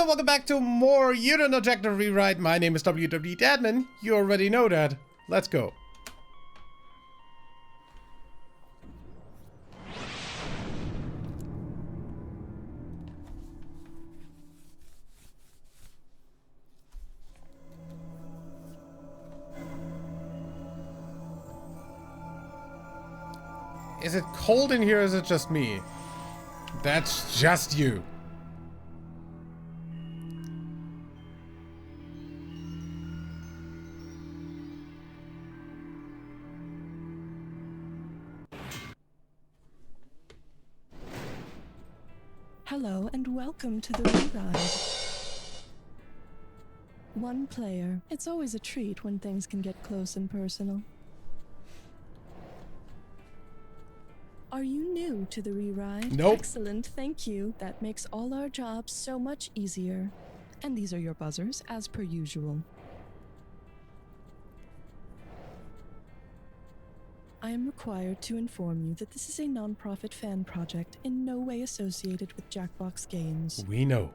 welcome back to more Unit Objective Rewrite. My name is WW Dadman. You already know that. Let's go. Is it cold in here or is it just me? That's just you. Hello and welcome to the rewrite. One player. It's always a treat when things can get close and personal. Are you new to the rewrite? Nope. Excellent, thank you. That makes all our jobs so much easier. And these are your buzzers, as per usual. I am required to inform you that this is a non-profit fan project in no way associated with Jackbox Games. We know.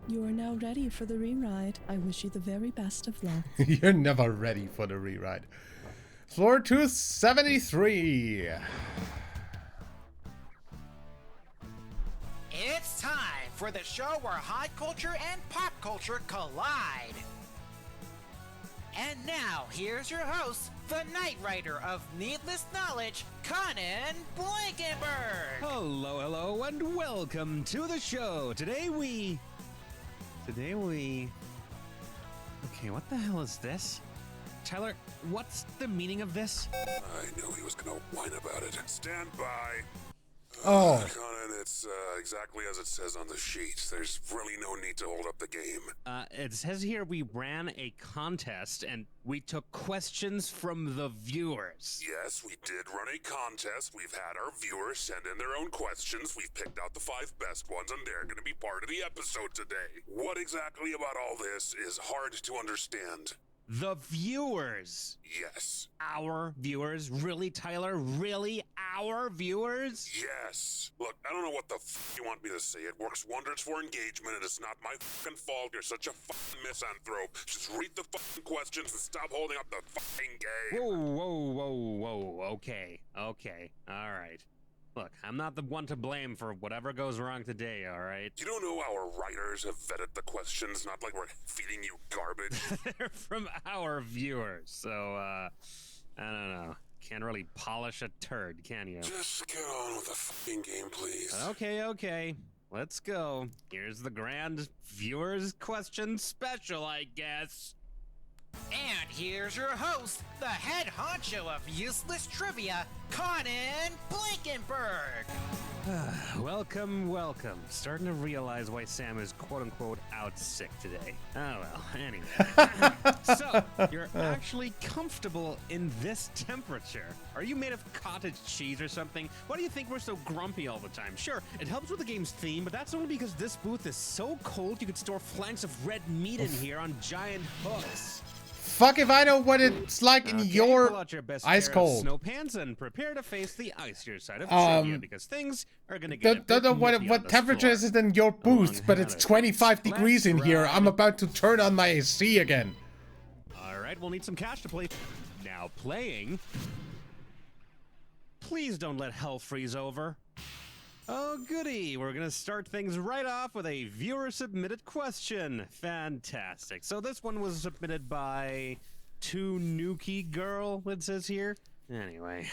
You are now ready for the rewrite. I wish you the very best of luck. You're never ready for the rewrite. Floor 273. It's time for the show where high culture and pop culture collide. And now, here's your host, the Knight Rider of Needless Knowledge, Conan Blankenberg. Hello, hello, and welcome to the show. Today we... Okay, what the hell is this? Tyler, what's the meaning of this? I knew he was gonna whine about it. Stand by. Oh. Conan, it's exactly as it says on the sheet. There's really no need to hold up the game. It says here we ran a contest and we took questions from the viewers. Yes, we did run a contest. We've had our viewers send in their own questions. We've picked out the 5 best ones, and they're gonna be part of the episode today. What exactly about all this is hard to understand. The viewers. Yes. Our viewers? Really, Tyler? Really? Our viewers? Yes. Look, I don't know what the f you want me to say. It works wonders for engagement, and it's not my fucking fault you're such a fucking misanthrope. Just read the fucking questions and stop holding up the fucking game. Whoa. Okay. Alright. Look, I'm not the one to blame for whatever goes wrong today, alright? You don't know our writers have vetted the questions, not like we're feeding you garbage. They're from our viewers, so, I don't know. Can't really polish a turd, can you? Just get on with the fucking game, please. Okay. Let's go. Here's the grand viewers question special, I guess. And here's your host, the head honcho of useless trivia, Conan Blankenberg. Welcome. Starting to realize why Sam is quote-unquote out sick today. Oh well, anyway. So, you're actually comfortable in this temperature. Are you made of cottage cheese or something? Why do you think we're so grumpy all the time? Sure, it helps with the game's theme, but that's only because this booth is so cold you could store flanks of red meat in here on giant hooks. Fuck if I know what it's like in your pull out your best ice pair cold. of snow pants and prepare to face the icier side of trivia because things are gonna get Don't know what temperature is it in your booth, but it's 25 degrees in here. I'm about to turn on my AC again. All right, we'll need some cash to play. Now playing. Please don't let hell freeze over. Oh, goody. We're going to start things right off with a viewer-submitted question. Fantastic. So this one was submitted by Nuki Girl, it says here. Anyway,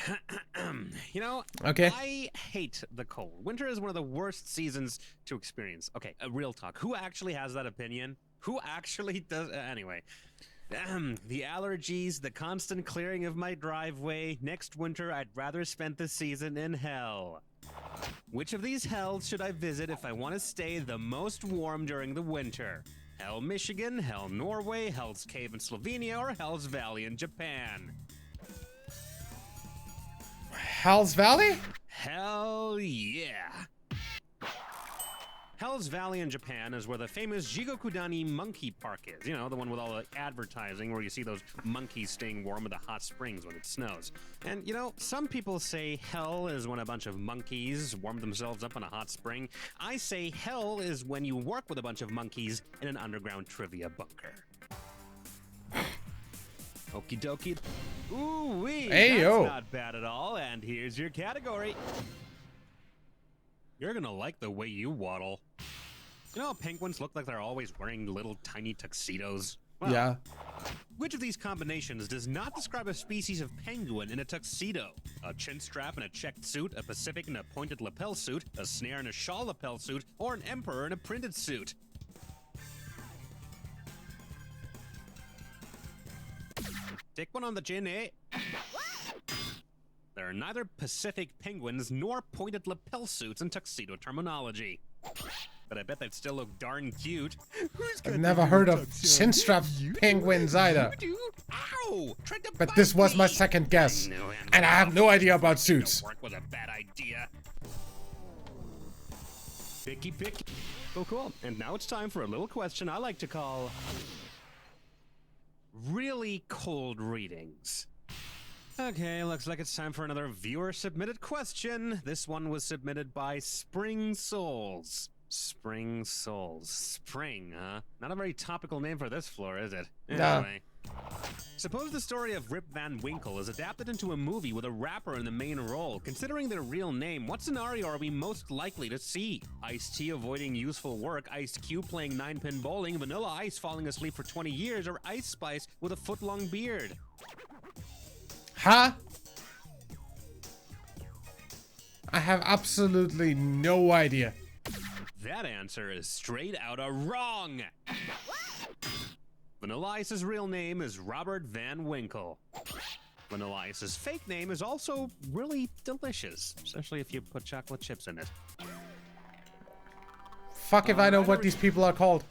you know, okay. I hate the cold. Winter is one of the worst seasons to experience. Okay, real talk. Who actually has that opinion? Who actually does? Anyway. The allergies, the constant clearing of my driveway. Next winter, I'd rather spend the season in hell. Which of these hells should I visit if I want to stay the most warm during the winter? Hell Michigan, Hell Norway, Hell's Cave in Slovenia, or Hell's Valley in Japan? Hell's Valley? Hell yeah. Hell's Hills Valley in Japan is where the famous Jigokudani monkey park is. You know, the one with all the advertising where you see those monkeys staying warm in the hot springs when it snows. And, you know, some people say hell is when a bunch of monkeys warm themselves up in a hot spring. I say hell is when you work with a bunch of monkeys in an underground trivia bunker. Okie dokie. Ooh-wee, Hey, that's yo. not bad at all. And here's your category. You're gonna like the way you waddle. You know how penguins look like they're always wearing little tiny tuxedos? Well, Yeah. which of these combinations does not describe a species of penguin in a tuxedo? A chin strap in a checked suit, a Pacific in a pointed lapel suit, a snare in a shawl lapel suit, or an emperor in a printed suit? Take one on the chin, eh? There are neither Pacific penguins nor pointed lapel suits in tuxedo terminology. But I bet they'd still look darn cute. I've never heard of chin-strap penguins either. Ow! Tried to But bite this was my me. second guess. I knew And I have no idea about suits. Work was a bad idea. Picky, picky. Oh, cool. And now it's time for a little question I like to call really cold readings. Okay, looks like it's time for another viewer-submitted question. This one was submitted by Spring Souls. Spring Souls. Spring, huh? Not a very topical name for this floor, is it? No. Anyway. Suppose the story of Rip Van Winkle is adapted into a movie with a rapper in the main role. Considering their real name, what scenario are we most likely to see? Ice-T avoiding useful work, Ice Cube playing 9-pin bowling, Vanilla Ice falling asleep for 20 years, or Ice Spice with a foot-long beard? Huh? I have absolutely no idea. That answer is straight out of wrong! Vanilla Ice's real name is Robert Van Winkle. Vanilla Ice's fake name is also really delicious, especially if you put chocolate chips in it. Fuck if I know what these people are called.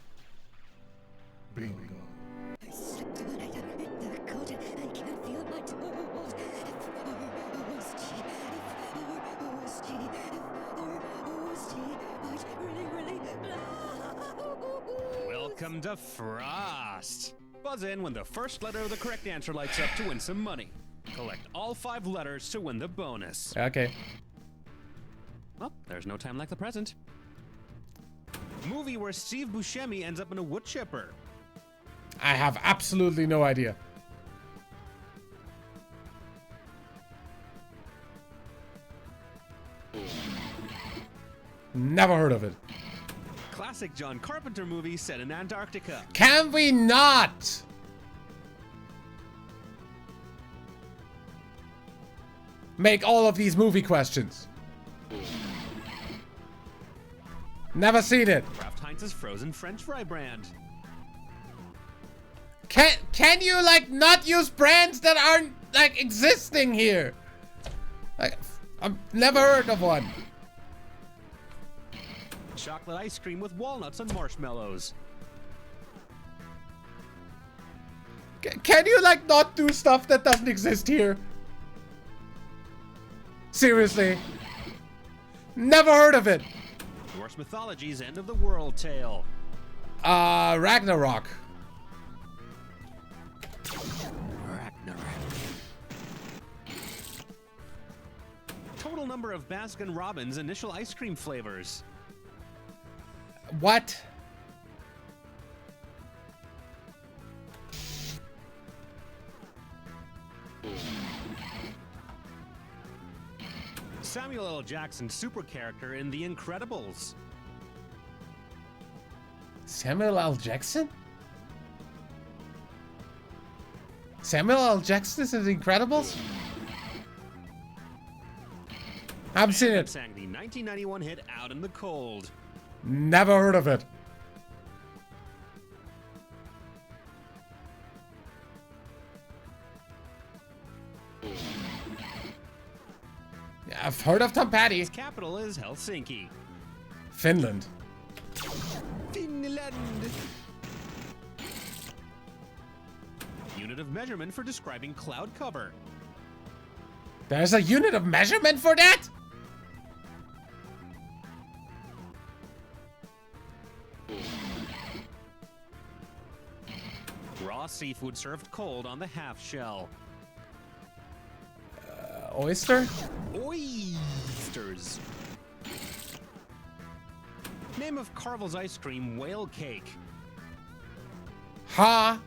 Welcome to Frost! Buzz in when the first letter of the correct answer lights up to win some money. Collect all 5 letters to win the bonus. Okay. Well, there's no time like the present. Movie where Steve Buscemi ends up in a wood chipper. I have absolutely no idea. Never heard of it. Classic John Carpenter movie set in Antarctica. Can we not? Make all of these movie questions. Never seen it. Kraft Heinz's frozen French fry brand. Can you like not use brands that aren't like existing here? Like I've never heard of one. Chocolate ice cream with walnuts and marshmallows. Can you like not do stuff that doesn't exist here? Seriously. Never heard of it. Norse mythology's end of the world tale. Ragnarok. Ragnarok. Total number of Baskin Robbins initial ice cream flavors. What? Samuel L. Jackson super character in The Incredibles. Samuel L. Jackson? Samuel L. Jackson is in The Incredibles? I haven't seen it. Sang the 1991 hit Out in the Cold. Never heard of it. Yeah, I've heard of Tom Petty. Its capital is Helsinki. Finland. Finland. Unit of measurement for describing cloud cover. There's a unit of measurement for that? raw seafood served cold on the half shell. Oyster? Oysters. Name of Carvel's ice cream, whale cake. Ha!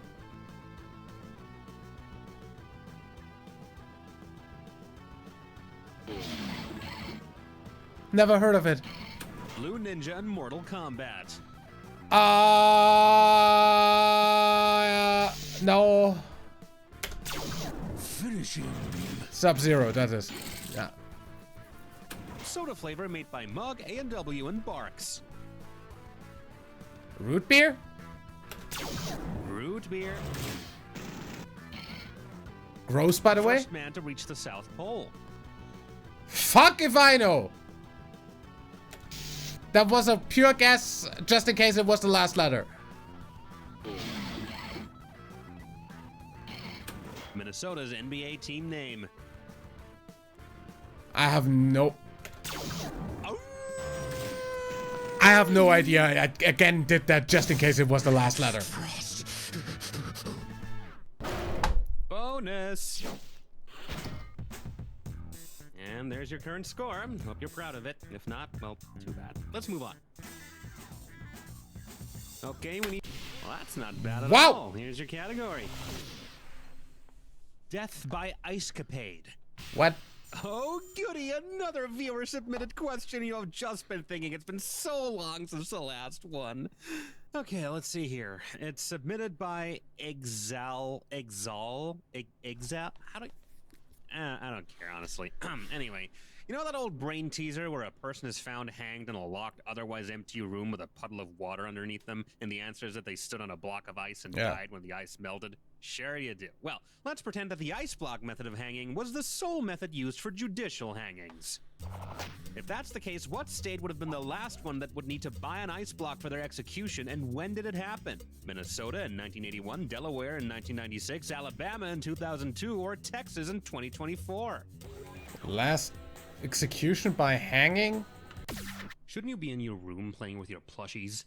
Never heard of it. Blue Ninja in Mortal Kombat. No. Finishing. Sub-Zero, that is. Yeah. Soda flavor made by Mug, A&W, and Barks. Root beer? Root beer. Gross, by the way. First man to reach the South Pole. Fuck if I know. That was a pure guess, just in case it was the last letter. Minnesota's NBA team name. I have no... I have no idea. I again did that just in case it was the last letter. Bonus. And there's your current score. Hope you're proud of it. If not, well, too bad. Let's move on. Okay, we need... Well, that's not bad at Wow. all. Here's your category. Death by Ice Capade. What? Oh, goody, another viewer-submitted question. You have just been thinking. It's been so long since the last one. Okay, let's see here. It's submitted by Exal. How do I don't care, honestly. Anyway, you know that old brain teaser where a person is found hanged in a locked, otherwise empty room with a puddle of water underneath them, and the answer is that they stood on a block of ice and died when the ice melted? Sure you do. Well, let's pretend that the ice block method of hanging was the sole method used for judicial hangings. If that's the case, what state would have been the last one that would need to buy an ice block for their execution, and when did it happen? Minnesota in 1981, Delaware in 1996, Alabama in 2002, or Texas in 2024? Last execution by hanging? Shouldn't you be in your room playing with your plushies?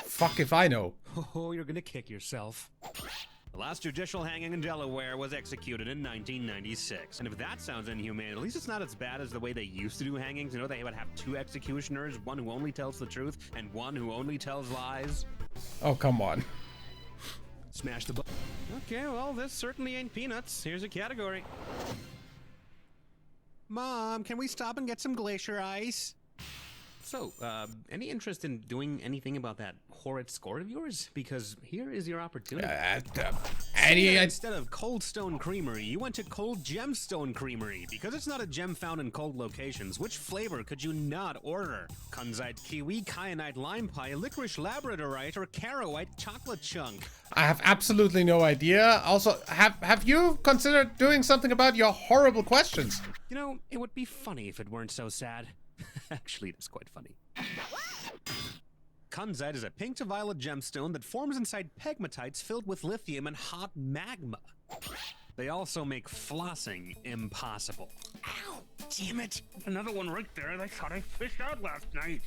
Fuck if I know. Oh, you're gonna kick yourself. The last judicial hanging in Delaware was executed in 1996. And if that sounds inhumane, at least it's not as bad as the way they used to do hangings. You know, they would have two executioners, one who only tells the truth and one who only tells lies. Oh, come on. Smash the button. Okay, well, this certainly ain't peanuts. Here's a category. Mom, can we stop and get some glacier ice? So, any interest in doing anything about that horrid score of yours? Because here is your opportunity. Instead of Cold Stone Creamery, you went to Cold Gemstone Creamery. Because it's not a gem found in cold locations, which flavor could you not order? Kunzite kiwi, kyanite lime pie, licorice labradorite, or caroite chocolate chunk? I have absolutely no idea. Also, have you considered doing something about your horrible questions? You know, it would be funny if it weren't so sad. Actually, it's quite funny. Kunzite is a pink to violet gemstone that forms inside pegmatites filled with lithium and hot magma. They also make flossing impossible. Ow! Damn it! Another one right there. I thought I fished out last night.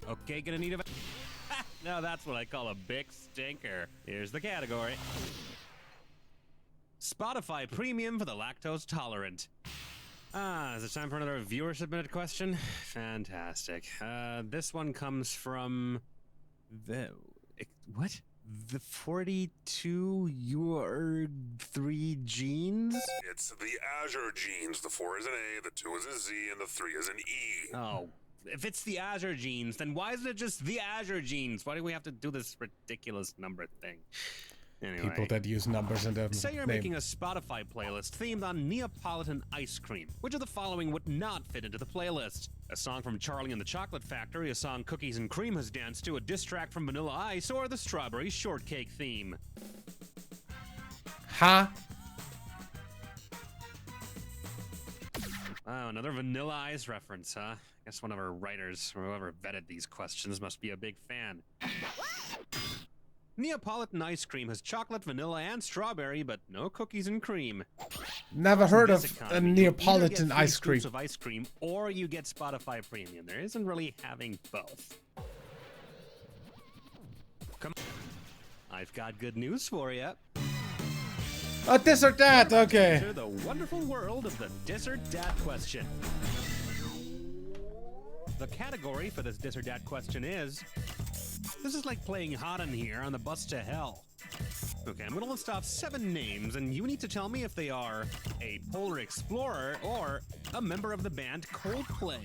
Okay, gonna need a... Now that's what I call a big stinker. Here's the category. Spotify Premium for the lactose tolerant. Is it time for another viewer-submitted question? Fantastic. This one comes from the... What? The 42 3 genes? It's the Azure genes. The 4 is an A, the 2 is a Z, and the 3 is an E. Oh, if it's the Azure genes, then why isn't it just the Azure genes? Why do we have to do this ridiculous number thing? Anyway. People that use numbers in their Say you're name. making a Spotify playlist themed on Neapolitan ice cream. Which of the following would not fit into the playlist? A song from Charlie and the Chocolate Factory, a song Cookies and Cream has danced to, a diss track from Vanilla Ice, or the Strawberry Shortcake theme? Ha! Oh, another Vanilla Ice reference, huh? Guess one of our writers, or whoever vetted these questions, must be a big fan. Neapolitan ice cream has chocolate, vanilla, and strawberry, but no cookies and cream. Never heard of This a economy, you Neapolitan either get ice cream. scoops of ice cream, or you get Spotify Premium. There isn't really having both. Come on. I've got good news for you. This or that, okay. Enter the wonderful world of the Dis or Dat question. The category for this Dis or Dat question is... This is like playing hot in here on the bus to hell. Okay, I'm gonna list off 7 names, and you need to tell me if they are a polar explorer or a member of the band Coldplay.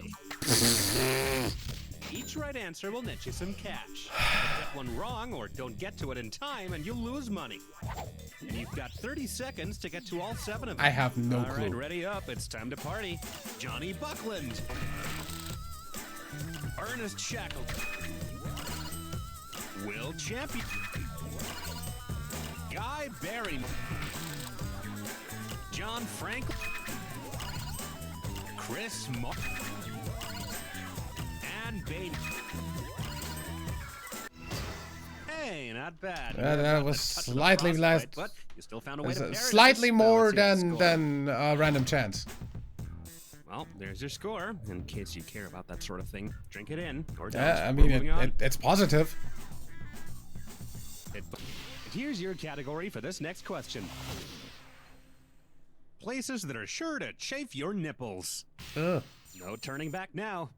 Each right answer will net you some cash. Get one wrong or don't get to it in time, and you'll lose money. And you've got 30 seconds to get to all 7 of them. I have no All clue. right, ready up. It's time to party. Johnny Buckland. Ernest Shackleton. Will Champion. Guy Barrymore. John Franklin. Chris Martin. And Baden. Hey, not bad. That was Touch of the slightly frostbite, less. but you still found a way to parry Slightly this. more Now let's see the than score. random chance. Well, there's your score. In case you care about that sort of thing, drink it in or don't. Yeah, I We're mean, moving on. it's positive. Here's your category for this next question. Places that are sure to chafe your nipples. Ugh. No turning back now.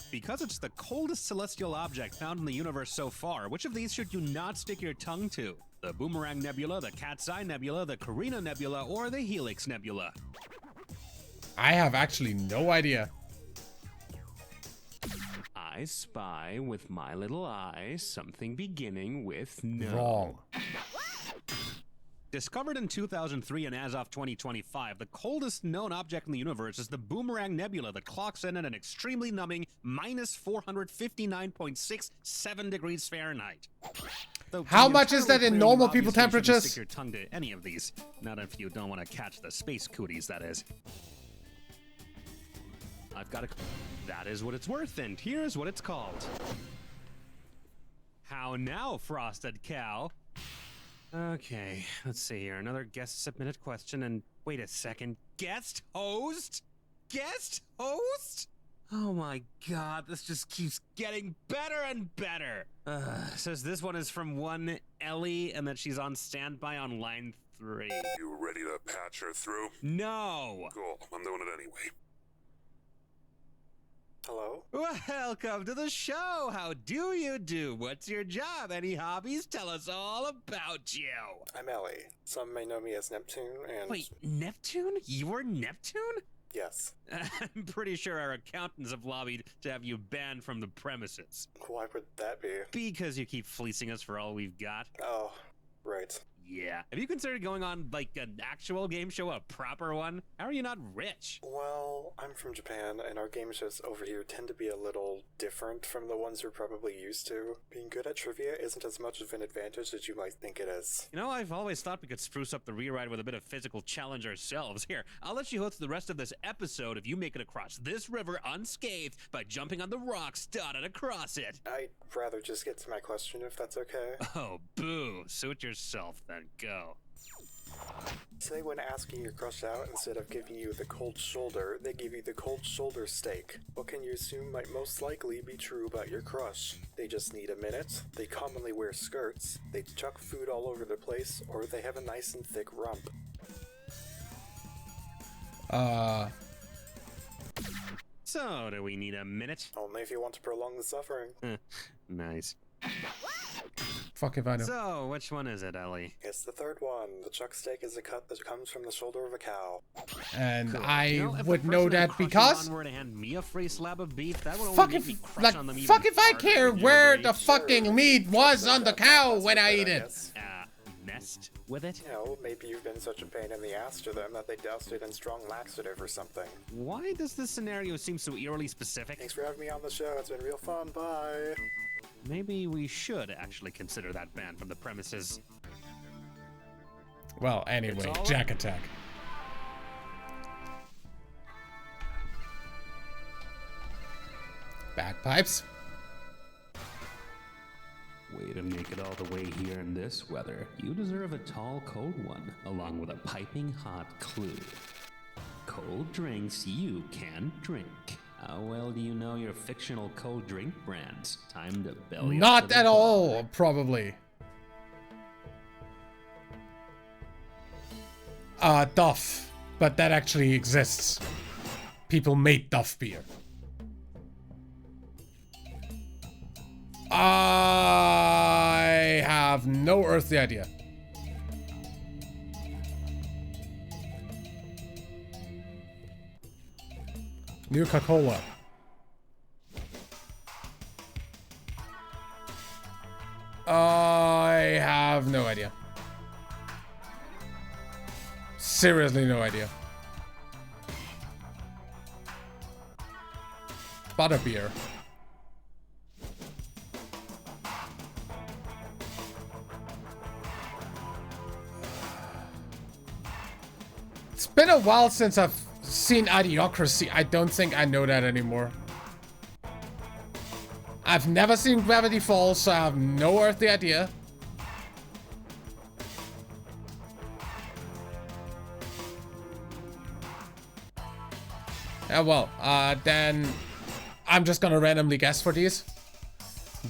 Because it's the coldest celestial object found in the universe so far, which of these should you not stick your tongue to? The Boomerang Nebula, the Cat's Eye Nebula, the Carina Nebula, or the Helix Nebula? I have actually no idea. I spy with my little eye something beginning with no. Wrong. Discovered in 2003 and as of 2025, the coldest known object in the universe is the Boomerang Nebula that clocks in at an extremely numbing minus 459.67 degrees Fahrenheit. Though to How be much is entirely that in clear, normal you people obviously shouldn't temperatures? Stick your tongue to any of these. Not if you don't want to catch the space cooties, that is. I've got a... That is what it's worth, and here's what it's called. How now, Frosted Cow? Okay, let's see here. Another guest submitted question, and wait a second. Guest host? Guest host? Oh my god, this just keeps getting better and better. Says this one is from one Ellie, and that she's on standby on line 3. You ready to patch her through? No! Cool, I'm doing it anyway. Hello? Welcome to the show. How do you do? What's your job? Any hobbies? Tell us all about you. I'm Ellie. Some may know me as Neptune, and... Wait, Neptune? You're Neptune? Yes. I'm pretty sure our accountants have lobbied to have you banned from the premises. Why would that be? Because you keep fleecing us for all we've got. Oh, right. Yeah. Have you considered going on, like, an actual game show, a proper one? How are you not rich? Well, I'm from Japan, and our game shows over here tend to be a little different from the ones you're probably used to. Being good at trivia isn't as much of an advantage as you might think it is. You know, I've always thought we could spruce up the rewrite with a bit of physical challenge ourselves. Here, I'll let you host the rest of this episode if you make it across this river unscathed by jumping on the rocks dotted across it. I'd rather just get to my question if that's okay. Oh, boo. Suit yourself, then go. Say when asking your crush out, instead of giving you the cold shoulder, they give you the cold shoulder steak. What can you assume might most likely be true about your crush? They just need a minute, they commonly wear skirts, they chuck food all over the place, or they have a nice and thick rump. So, do we need a minute? Only if you want to prolong the suffering. Nice. Fuck if I know. So, which one is it, Ellie? It's the third one. The chuck steak is a cut that comes from the shoulder of a cow. And Cool. I You know, if the would person know I'm that crushing because... on were to hand me a free slab of beef, that would only Fuck make me if, crush like, on them even fuck if I harder care with where your the beef. fucking meat was on the cow when I eat it. Messed with it? You know, maybe you've been such a pain in the ass to them that they doused it in strong laxative or something. Why does this scenario seem so eerily specific? Thanks for having me on the show. It's been real fun. Bye. Maybe we should actually consider that ban from the premises. Well, anyway, It's all- Jack Attack. Bagpipes. Way to make it all the way here in this weather. You deserve a tall, cold one, along with a piping hot clue. Cold drinks you can drink. How well do you know your fictional cold drink brands? Time to belly up Not to the at bar. all, probably. Duff, but that actually exists. People made Duff beer. I have no earthly idea. Nuka-Cola. I have no idea. Seriously, no idea. Butterbeer. It's been a while since I've seen Idiocracy. I don't think I know that anymore. I've never seen Gravity Falls, so I have no earthly idea. Well, then I'm just gonna randomly guess for these.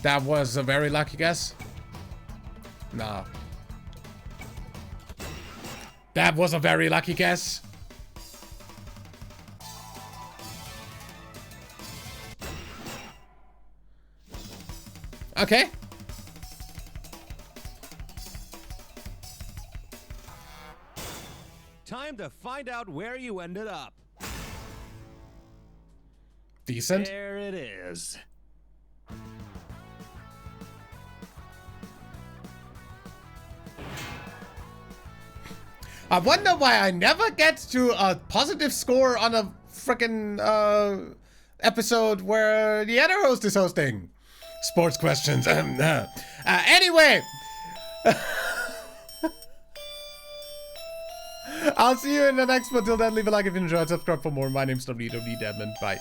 That was a very lucky guess. Nah. That was a very lucky guess. Okay. Time to find out where you ended up. Decent. There it is. I wonder why I never get to a positive score on a frickin' episode where the other host is hosting. Sports questions. Anyway. I'll see you in the next one. Till then, leave a like if you enjoyed. Subscribe for more. My name's WW Deadman. Bye.